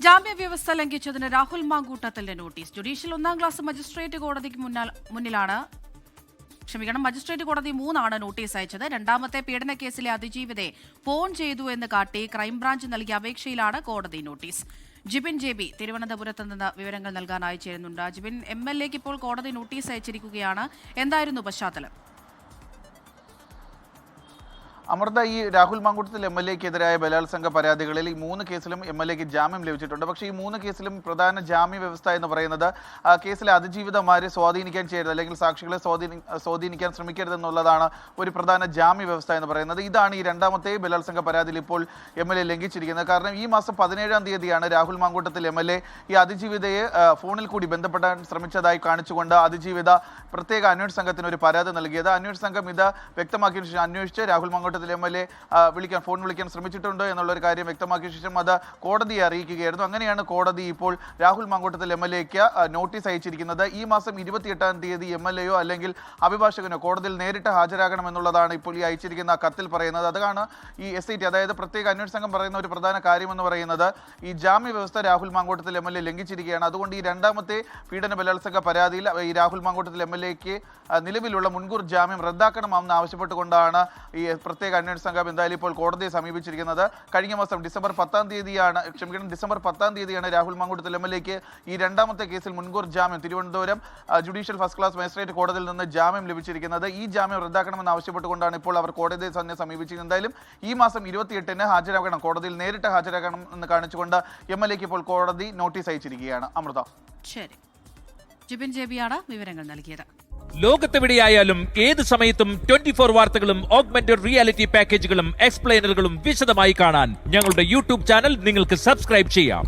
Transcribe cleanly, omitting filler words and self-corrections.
ജാമ്യവ്യവസ്ഥ ലംഘിച്ചതിന് രാഹുൽ മാങ്കൂട്ടത്തിന്റെ notice. Judicial 1ാം ക്ലാസ് മജിസ്ട്രേറ്റ് കോടതിക്ക് മുന്നിലാണ് മജിസ്ട്രേറ്റ് കോടതി 3 നോട്ടീസ് അയച്ചത്. രണ്ടാമത്തെ പീഡന കേസിലെ അതിജീവിതയെ ഫോൺ ചെയ്തു എന്ന് കാട്ടി ക്രൈംബ്രാഞ്ച് നൽകിയ അപേക്ഷയിലാണ് കോടതി നോട്ടീസ്. ജിബിൻ ജെബി തിരുവനന്തപുരത്ത് നിന്ന് വിവരങ്ങൾ നൽകാനായി ചേരുന്നുണ്ട്. ജിബിൻ, MLAക്ക് ഇപ്പോൾ കോടതി നോട്ടീസ് അയച്ചിരിക്കുകയാണ്. എന്തായിരുന്നു പശ്ചാത്തലം? അമൃത, ഈ രാഹുൽ മാങ്കൂട്ടത്തിൽ MLAക്കെതിരായ ബലാത്സംഗ പരാതികളിൽ ഈ 3 കേസിലും MLAക്ക് ജാമ്യം ലഭിച്ചിട്ടുണ്ട്. പക്ഷേ ഈ 3 കേസിലും പ്രധാന ജാമ്യ വ്യവസ്ഥ എന്ന് പറയുന്നത് കേസിലെ അതിജീവിതമാരെ സ്വാധീനിക്കാൻ ചെയ്യരുത്, അല്ലെങ്കിൽ സാക്ഷികളെ സ്വാധീനിക്കാൻ ശ്രമിക്കരുതെന്നുള്ളതാണ് ഒരു പ്രധാന ജാമ്യ വ്യവസ്ഥ എന്ന് പറയുന്നത്. ഇതാണ് ഈ രണ്ടാമത്തെ ബലാത്സംഗ പരാതിയിൽ ഇപ്പോൾ MLA ലംഘിച്ചിരിക്കുന്നത്. കാരണം ഈ മാസം 17-ാം തീയതിയാണ് രാഹുൽ മാങ്കൂട്ടത്തിൽ MLA ഈ അതിജീവിതയെ ഫോണിൽ കൂടി ബന്ധപ്പെടാൻ ശ്രമിച്ചതായി കാണിച്ചുകൊണ്ട് അതിജീവിത പ്രത്യേക അന്വേഷണ സംഘത്തിന് ഒരു പരാതി നൽകിയത്. അന്വേഷണ സംഘം ഇത് വ്യക്തമാക്കിയ ശേഷം അന്വേഷിച്ച് രാഹുൽ മാങ്കൂട്ടത്തിൽ MLA ഫോൺ വിളിക്കാൻ ശ്രമിച്ചിട്ടുണ്ടോ എന്നുള്ളൊരു കാര്യം വ്യക്തമാക്കിയ ശേഷം അത് കോടതിയെ അറിയിക്കുകയായിരുന്നു. അങ്ങനെയാണ് കോടതി ഇപ്പോൾ രാഹുൽ മാങ്കൂട്ടത്തിൽ MLAക്ക് നോട്ടീസ് അയച്ചിരിക്കുന്നത്. ഈ മാസം 28-ാം തീയതി MLAയോ അല്ലെങ്കിൽ അഭിഭാഷകനോ കോടതിയിൽ നേരിട്ട് ഹാജരാകണമെന്നുള്ളതാണ് ഇപ്പോൾ ഈ അയച്ചിരിക്കുന്ന കത്തിൽ പറയുന്നത്. അതാണ് ഈ SIT, അതായത് പ്രത്യേക അന്വേഷണ സംഘം പറയുന്ന ഒരു പ്രധാന കാര്യമെന്ന് പറയുന്നത്. ഈ ജാമ്യ വ്യവസ്ഥ രാഹുൽ മാങ്കൂട്ടത്തിൽ MLA ലംഘിച്ചിരിക്കുകയാണ്. അതുകൊണ്ട് ഈ രണ്ടാമത്തെ പീഡന ബലാത്സംഗ പരാതിയിൽ ഈ രാഹുൽ മാങ്കൂട്ടത്തിൽ MLAക്ക് നിലവിലുള്ള മുൻകൂർ ജാമ്യം റദ്ദാക്കണമെന്ന് ആവശ്യപ്പെട്ടുകൊണ്ടാണ് ഈ പ്രത്യേക അന്വേഷണ സംഘം എന്തായാലും ഇപ്പോൾ കോടതിയെ സമീപിച്ചിരിക്കുന്നത്. കഴിഞ്ഞ മാസം ഡിസംബർ 10-ാം തീയതിയാണ് രാഹുൽ മാങ്കൂട്ടത്തിൽ MLAക്ക് ഈ രണ്ടാമത്തെ കേസിൽ മുൻകൂർ ജാമ്യം Thiruvananthapuram judicial first class magistrate കോടതിയിൽ നിന്ന് ജാമ്യം ലഭിച്ചിരിക്കുന്നത്. ഈ ജാമ്യം റദ്ദാക്കണമെന്ന് ആവശ്യപ്പെട്ടുകൊണ്ടാണ് ഇപ്പോൾ അവർ കോടതിയെ തന്നെ സമീപിച്ചിരിക്കുന്നത്. എന്തായാലും ഈ മാസം 28-ന് ഹാജരാകണം, കോടതിയിൽ നേരിട്ട് ഹാജരാകണം എന്ന് കാണിച്ചുകൊണ്ട് MLAക്ക് ഇപ്പോൾ കോടതി നോട്ടീസ് അയച്ചിരിക്കുകയാണ്. അമൃത, ശരി. ജിബിൻ ജെബിയാണ് വിവരങ്ങൾ നൽകിയത്. ലോകത്തെവിടെയായാലും ഏത് സമയത്തും 24 വാർത്തകളും ഓഗ്മെന്റഡ് റിയാലിറ്റി പാക്കേജുകളും എക്സ്പ്ലെയിനറുകളും വിശദമായി കാണാൻ ഞങ്ങളുടെ YouTube ചാനൽ നിങ്ങൾക്ക് സബ്സ്ക്രൈബ് ചെയ്യാം.